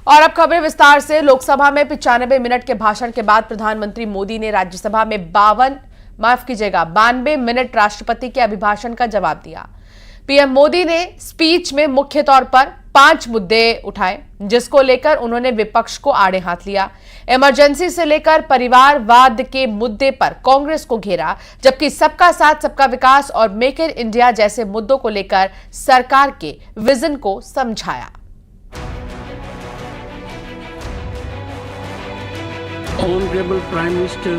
और अब खबरें विस्तार से। लोकसभा में 95 मिनट के भाषण के बाद प्रधानमंत्री मोदी ने राज्यसभा में 92 मिनट राष्ट्रपति के अभिभाषण का जवाब दिया। पीएम मोदी ने स्पीच में मुख्य तौर पर 5 मुद्दे उठाए, जिसको लेकर उन्होंने विपक्ष को आड़े हाथ लिया। इमरजेंसी से लेकर परिवारवाद के मुद्दे पर कांग्रेस को घेरा, जबकि सबका साथ सबका विकास और मेक इन इंडिया जैसे मुद्दों को लेकर सरकार के विजन को समझाया। ऑनरेबल प्राइम मिनिस्टर,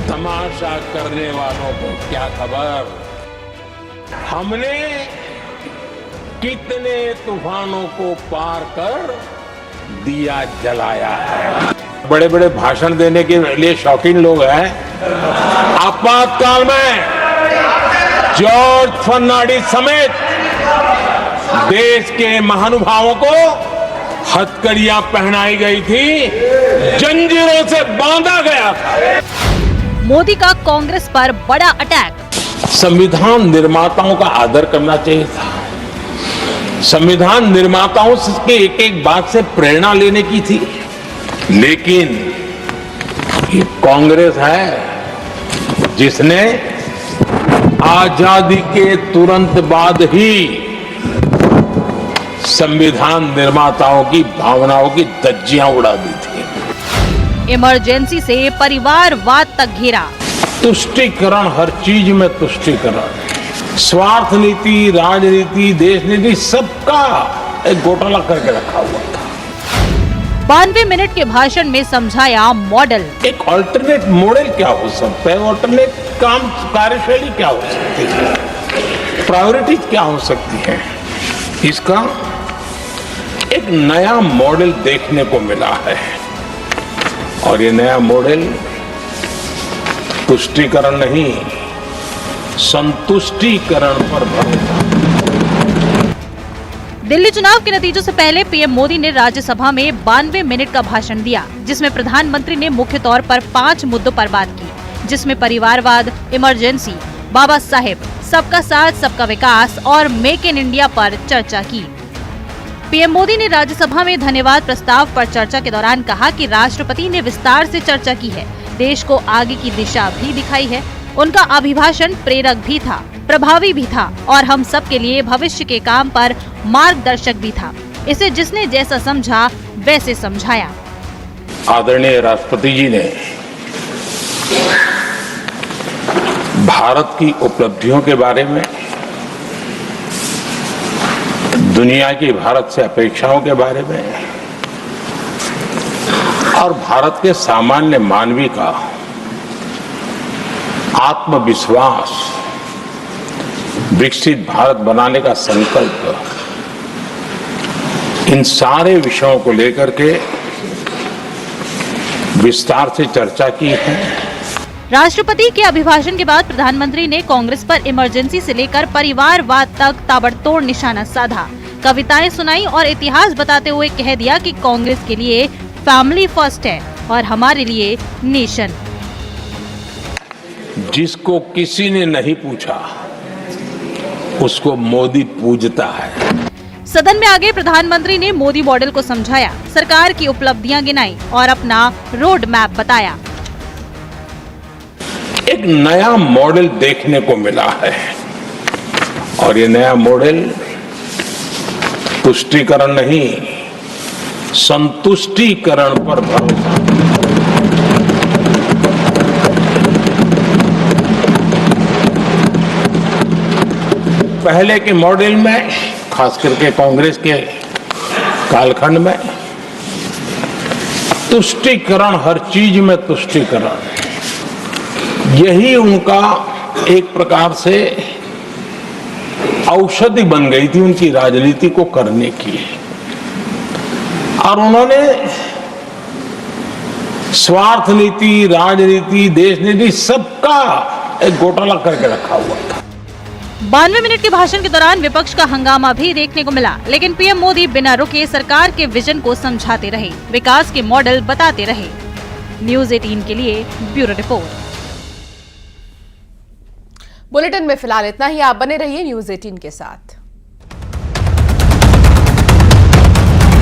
तमाशा करने वालों को क्या खबर, हमने कितने तूफानों को पार कर दिया जलाया है। बड़े बड़े भाषण देने के लिए शौकीन लोग हैं। आपातकाल में जॉर्ज फर्नांडिस समेत देश के महानुभावों को हथकड़ियां पहनाई गई थी, जंजीरों से बांधा गया था। मोदी का कांग्रेस पर बड़ा अटैक। संविधान निर्माताओं का आदर करना चाहिए था। संविधान निर्माताओं के एक एक बात से प्रेरणा लेने की थी, लेकिन ये कांग्रेस है जिसने आजादी के तुरंत बाद ही संविधान निर्माताओं की भावनाओं की धज्जियां उड़ा दी थी। इमरजेंसी से परिवारवाद तक घेरा। तुष्टीकरण, हर चीज में तुष्टीकरण, स्वार्थ नीति, राजनीति, देश नीति, सबका एक घोटाला करके रखा हुआ था। 92 मिनट के भाषण में समझाया मॉडल। एक अल्टरनेट मॉडल क्या हो सकता है, अल्टरनेट काम कार्यशैली क्या हो सकती है, प्रायोरिटीज क्या हो सकती है, इसका एक नया मॉडल देखने को मिला है। और ये नया मॉडल तुष्टीकरण नहीं, संतुष्टीकरण पर भरोसा। दिल्ली चुनाव के नतीजों से पहले पीएम मोदी ने राज्यसभा में 92 मिनट का भाषण दिया, जिसमें प्रधानमंत्री ने मुख्य तौर पर 5 मुद्दों पर बात की, जिसमें परिवारवाद, इमरजेंसी, बाबा साहेब, सबका साथ सबका विकास और मेक इन इंडिया पर चर्चा की। पीएम मोदी ने राज्यसभा में धन्यवाद प्रस्ताव पर चर्चा के दौरान कहा कि राष्ट्रपति ने विस्तार से चर्चा की है, देश को आगे की दिशा भी दिखाई है। उनका अभिभाषण प्रेरक भी था, प्रभावी भी था और हम सब के लिए भविष्य के काम पर मार्गदर्शक भी था। इसे जिसने जैसा समझा वैसे समझाया। आदरणीय राष्ट्रपति जी ने भारत की उपलब्धियों के बारे में, दुनिया की भारत से अपेक्षाओं के बारे में और भारत के सामान्य मानवी का आत्मविश्वास, विकसित भारत बनाने का संकल्प, इन सारे विषयों को लेकर के विस्तार से चर्चा की है। राष्ट्रपति के अभिभाषण के बाद प्रधानमंत्री ने कांग्रेस पर इमरजेंसी से लेकर परिवारवाद तक ताबड़तोड़ निशाना साधा, कविताएं सुनाई और इतिहास बताते हुए कह दिया कि कांग्रेस के लिए फैमिली फर्स्ट है और हमारे लिए नेशन। जिसको किसी ने नहीं पूछा उसको मोदी पूजता है। सदन में आगे प्रधानमंत्री ने मोदी मॉडल को समझाया, सरकार की उपलब्धियां गिनाई और अपना रोड मैप बताया। एक नया मॉडल देखने को मिला है और ये नया मॉडल तुष्टीकरण नहीं, संतुष्टीकरण पर भरोसा। पहले के मॉडल में, खास करके कांग्रेस के कालखंड में, तुष्टीकरण, हर चीज में तुष्टीकरण, यही उनका एक प्रकार से औषधि बन गई थी उनकी राजनीति को करने की। और उन्होंने स्वार्थ नीति, राजनीति, देश नीति, सबका एक घोटाला करके रखा हुआ था। 92 मिनट के भाषण के दौरान विपक्ष का हंगामा भी देखने को मिला, लेकिन पीएम मोदी बिना रुके सरकार के विजन को समझाते रहे, विकास के मॉडल बताते रहे। न्यूज़ 18 के लिए ब्यूरो रिपोर्ट। बुलेटिन में फिलहाल इतना ही। आप बने रहिए न्यूज़ 18 के साथ।